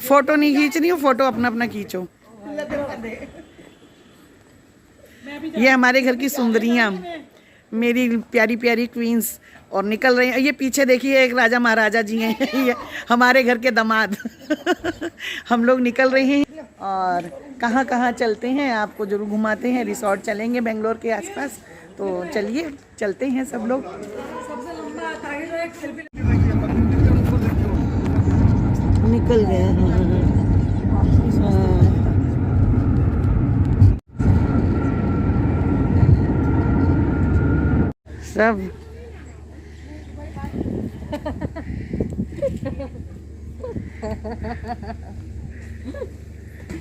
Photo नहीं खींच रही हूँ, फोटो अपना अपना खींचो। ये हमारे घर की सुंदरियाँ, मेरी प्यारी प्यारी क्वींस, और निकल रही हैं। ये पीछे देखिए एक राजा महाराजा जी हैं, ये हमारे घर के दामाद। हम लोग निकल रहे हैं और कहाँ कहाँ चलते हैं आपको जरूर घुमाते हैं। रिसोर्ट चलेंगे बेंगलोर के आसपास, तो चलिए चलते हैं सब लोग। निकल गया सब।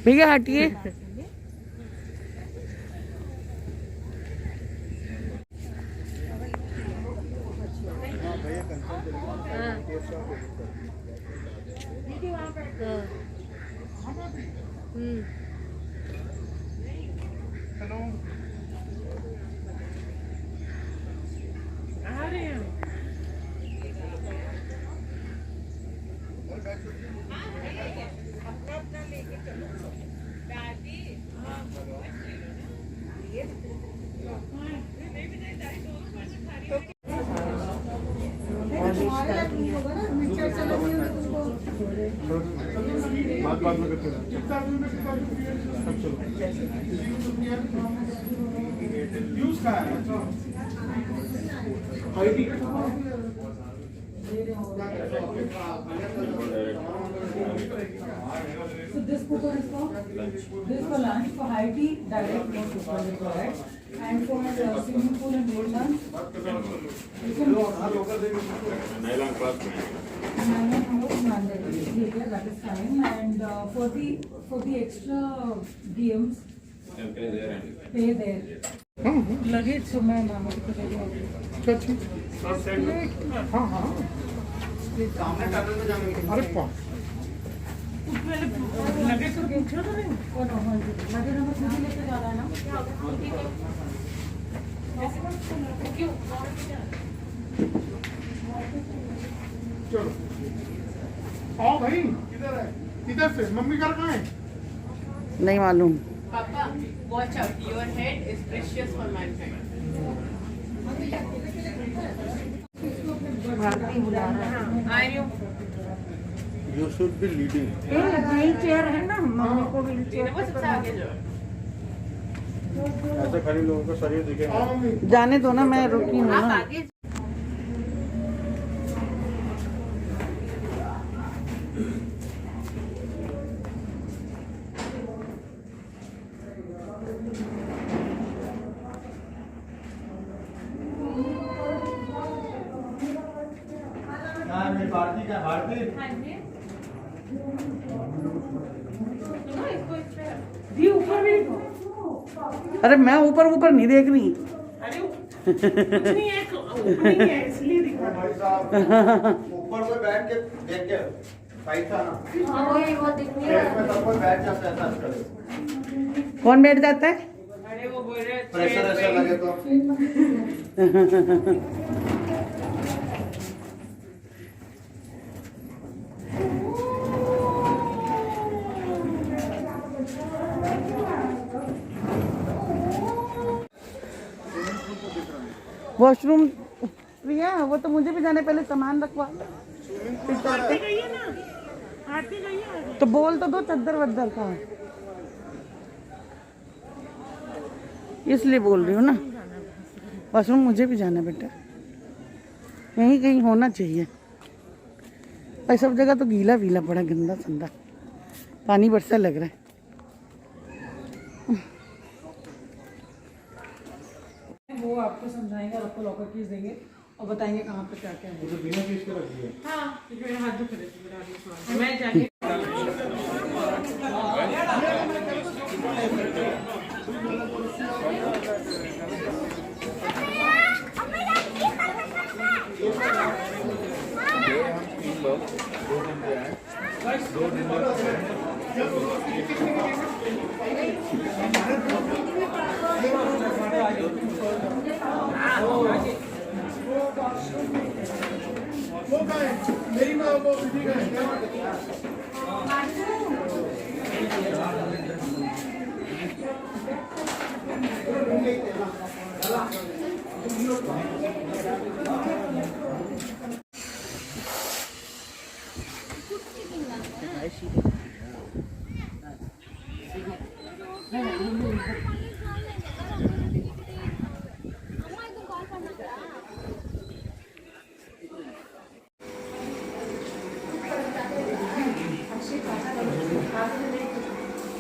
भैया हटिए। बाद में करते हैं। यूज का है So this coupon is for lunch for high tea direct no coupon is correct, and for swimming pool and boat lunch you can that is fine, and for the extra DMs pay there luggage so मैं मामा को दे दूँगी। हाँ हाँ अरे पा luggage तो पूछो तो नहीं लगेज हमें खुद ही लेके जाना है ना। चलो आओ भाई, किधर है? किधर से? मम्मी घर कहाँ है? नहीं मालूम। Papa, watch out. Your head is precious for my friend. Are you? You should be leading. Wheel chair है ना, मम्मी को व्हील चेयर वो सबसे आगे जाओ। ऐसे खाली लोगों का शरीर दिखेगा। जाने दो ना, मैं रुकी हूँ आप ना। आगे भारती का भारती दी ऊपर भी अरे मैं ऊपर ऊपर नहीं देख रही। अरे कुछ नहीं है, ओपनिंग है इसलिए दिखा। भाई साहब ऊपर पे बैठ के देख के फाइट था ना, वो दिखनी है। में सब कोई बैठ जाता है ऐसा करे। कौन बैठ जाता है? अरे वो बोल रहे प्रेशर ऐसा लगे तो वॉशरूम प्रिया, वो तो मुझे भी जाने पहले सामान रखवा। आरती गई है ना, आरती गई है। तो बोल तो दो चद्दर वद्दर का, इसलिए बोल रही हूँ ना। वॉशरूम मुझे भी जाना बेटा, यहीं कहीं होना चाहिए। भाई सब जगह तो गीला वीला पड़ा, गंदा संदा पानी बरसा लग रहा है। वो आपको समझाएंगे और आपको लॉकर कीज देंगे और बताएंगे कहाँ पे क्या क्या है। मुझे बिना चीज के रख दिया। हाँ, क्योंकि मेरे हाथ दुख रहे थे, मेरा आगे सवाल। मैं जाके वो कहाँ है? मेरी माँ वो विधि का है।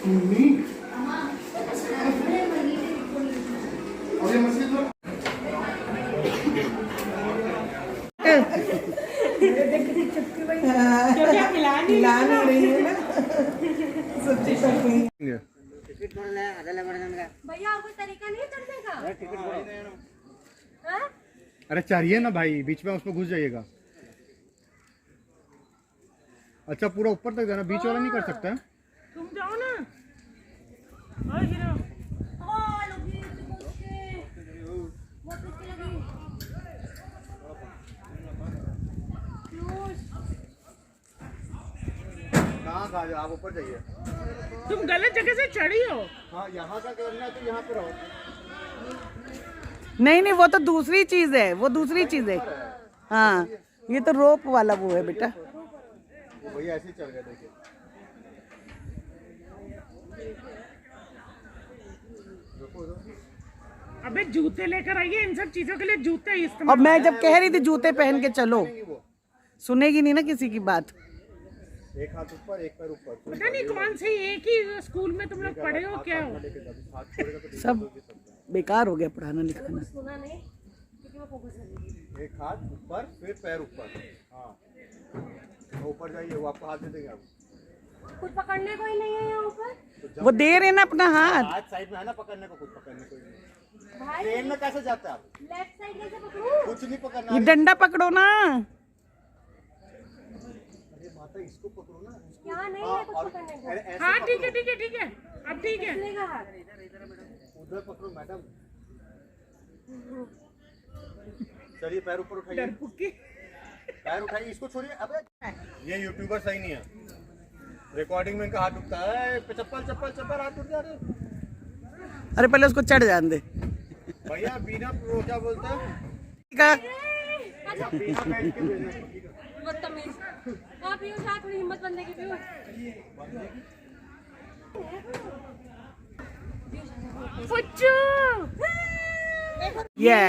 मम्मी और ये मछली तो ला नहीं रही है ना सच्ची सच्ची। भैया आपको तरीका नहीं चढ़ने का? हाँ? अरे चाहिए ना भाई, बीच में उसमें घुस जाइएगा। अच्छा पूरा ऊपर तक जाना, बीच वाला नहीं कर सकता है? तुम जाओ ना। और हीरो लगी बहुत टेस्टी लगी। कहाँ खा जाओ, आप ऊपर जाइए। तुम गलत जगह से चढ़ी हो। हाँ यहाँ का करना है तो यहाँ पे रहो। नहीं नहीं, वो तो दूसरी चीज है, वो दूसरी चीज है। हाँ ये तो रोप वाला वो है बेटा। भैया ऐसे ही चल गए, देखिए। अबे जूते लेकर आइए, इन सब चीजों के लिए जूते इस्तेमाल। अब मैं जब कह रही थी जूते पहन के चलो, सुनेगी नहीं ना किसी की बात। एक हाथ ऊपर, एक पैर ऊपर। पता नहीं कौन से एक ही स्कूल में तुम लोग पढ़े हो क्या हो। सब बेकार हो गया पढ़ाना लिखाना। सुना नहीं क्योंकि मैं फोकस कर रही थी। एक हाथ ऊपर, फिर पैर ऊपर। हाँ तो ऊपर जाइए, वो आपको हाथ दे देंगे। आप कुछ पकड़ने को ही नहीं है यहाँ ऊपर। वो दे रहे ना अपना हाथ। हाथ साइड में है ना पकड़ने को, कुछ पकड़ने को ही नहीं। भाई ट्रेन में कैसे जाते हैं आप? लेफ्ट साइड कैसे पकड़ूं? कुछ नहीं पकड़ना। ये डंडा पकड़ो ना। अरे माता इसको पकड़ो ना। यहाँ नहीं है कुछ पकड़ने को। अरे ऐसे हाँ पकड़ो। ठीक है ठीक है ठीक है, अब ठीक है। चलेगा हाथ। उधर पकड़ो मैडम। चलिए पैर ऊपर उठाइए, डरपुक्की। पैर उठाइए, इसको छोड़िए। अबे ये यूट्यूबर सही नहीं है, रिकॉर्डिंग में इनका हाथ उठता है। चप्पल चप्पल चप्पल, हाथ उठ जा रहे। अरे पहले उसको चढ़ जान दे। भैया बिना वो क्या बोलते हैं, का बिना बैठ के भेजना। बदतमीज। हाँ पीयूष, हाँ थोड़ी हिम्मत बनने की पीयूष। पुच्चू ये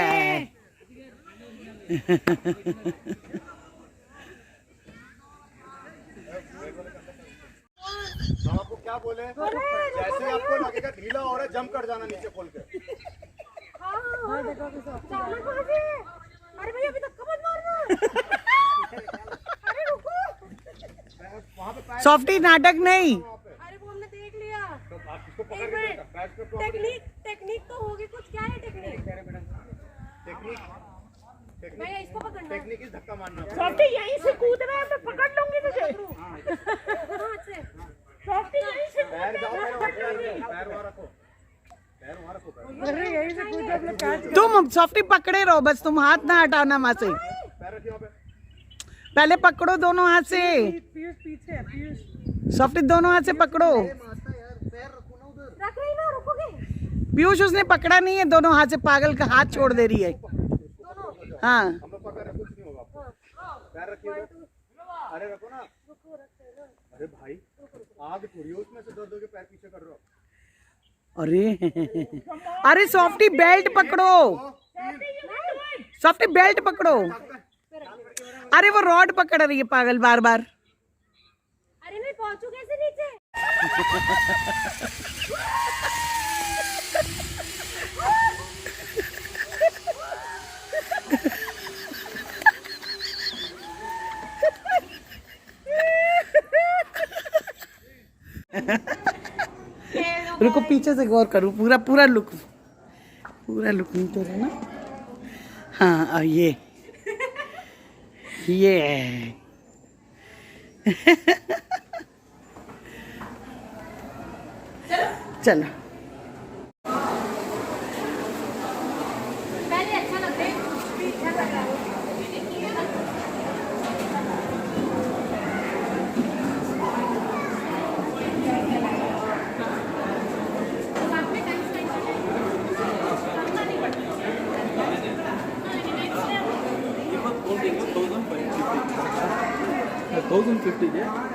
हम आपको क्या बोले, जैसे आपको लगेगा ढीला हो रहा है, जंप कर जाना नीचे खोल के। हाँ जाना कहाँ से? अरे भैया अभी धक्का मत मारना। अरे रुको। वहाँ पे पैर, सॉफ्टी नाटक नहीं। अरे वो हमने देख लिया। तो आप इसको पकड़ एक के मिनट। पैर पे टेक्निक तो होगी कुछ। क्या है टेक्निक? टेक्निक भैया इसको पकड़ना है। टेक्निक इस धक्का मारना। सॉफ्टी यहीं से कूद रहा है, मैं पकड़ लूंगी तुझे। हाथ से। सॉफ्टी यहीं से पैर जाओ, पैर वहाँ रखो, पैर वहाँ रखो। अरे यहीं से कूद अपने काट। तुम सॉफ्टी पकड़े रहो बस, तुम हाथ ना हटाना वहां से। पैर रखिए वहाँ पे। पहले पकड़ो दोनों हाथ से। पीयूष पीछे है, पीयूष। सॉफ्टी दोनों हाथ से पकड़ो। माता यार, पैर रखो ना उधर। रख रही ना, रुकोगे? पीयूष उसने पकड़ा नहीं है दोनों हाथ से, पागल का हाथ छोड़ दे रही है। हाँ हम लोग पकड़ रहे, कुछ नहीं होगा आपको। पैर रखिए उधर। अरे रखो ना। अरे भाई आग थोड़ी है उसमें से, दो के पैर पीछे कर रहे हो। अरे अरे सॉफ्टी बेल्ट पकड़ो, सॉफ्टी बेल्ट पकड़ो। अरे वो रॉड पकड़ रही है पागल बार बार। अरे मैं पहुंचू कैसे नीचे? रुको पीछे से गौर करूं, पूरा पूरा लुक नहीं तो है ना। हाँ और ये चलो पहले अच्छा लग रहा है, अच्छा लग रहा है। 1050 yeah.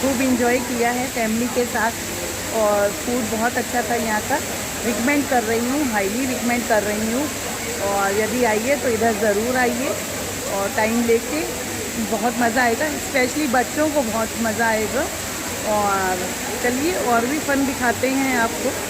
खूब इंजॉय किया है फैमिली के साथ और फूड बहुत अच्छा था यहाँ का। रिकमेंड कर रही हूँ, हाईली रिकमेंड कर रही हूँ। और यदि आइए तो इधर ज़रूर आइए और टाइम लेके, बहुत मज़ा आएगा, स्पेशली बच्चों को बहुत मज़ा आएगा। और चलिए और भी फन दिखाते हैं आपको।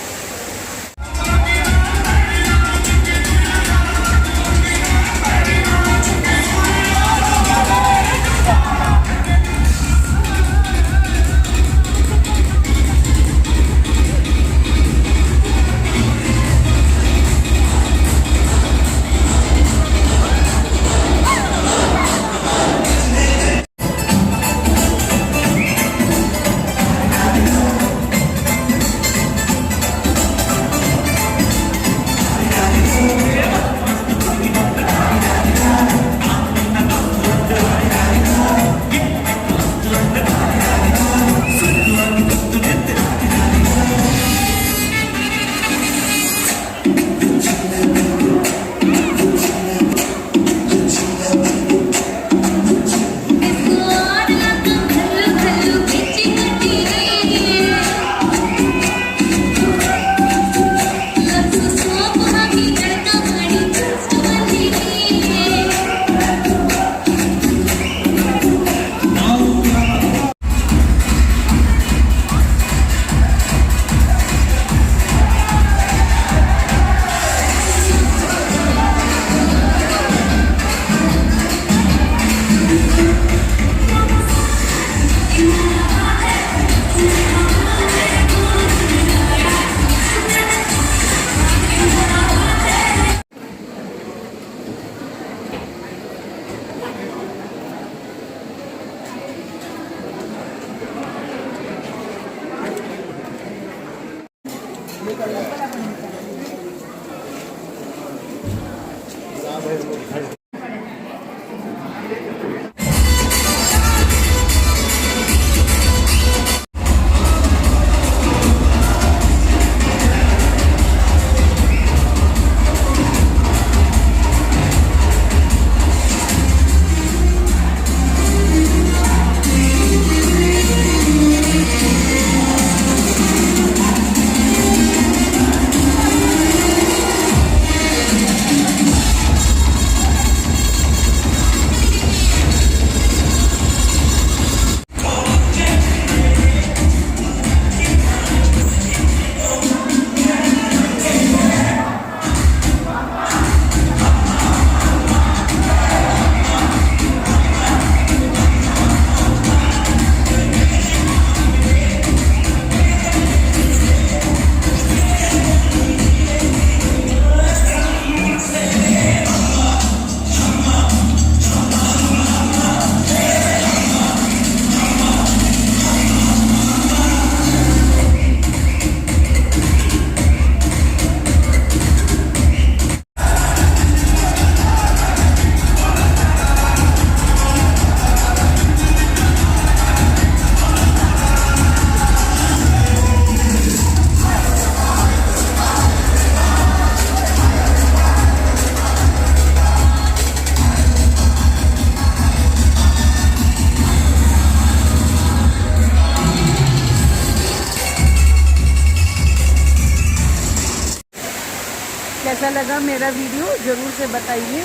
कैसा लगा मेरा वीडियो ज़रूर से बताइए।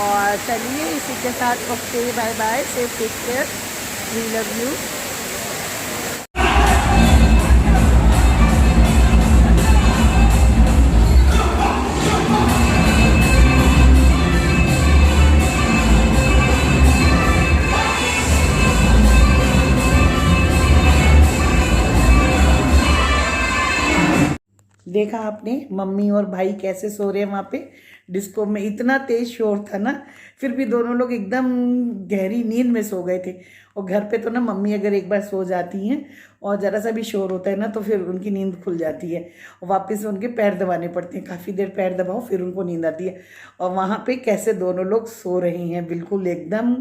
और चलिए इसी के साथ okay bye bye, safe take care, we love you. देखा आपने मम्मी और भाई कैसे सो रहे हैं वहाँ पे डिस्को में। इतना तेज शोर था ना, फिर भी दोनों लोग एकदम गहरी नींद में सो गए थे। और घर पे तो ना मम्मी अगर एक बार सो जाती हैं और ज़रा सा भी शोर होता है ना तो फिर उनकी नींद खुल जाती है और वापस उनके पैर दबाने पड़ते हैं। काफ़ी देर पैर दबाओ फिर उनको नींद आती है। और वहाँ पे कैसे दोनों लोग सो रहे हैं, बिल्कुल एकदम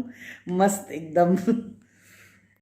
मस्त एकदम।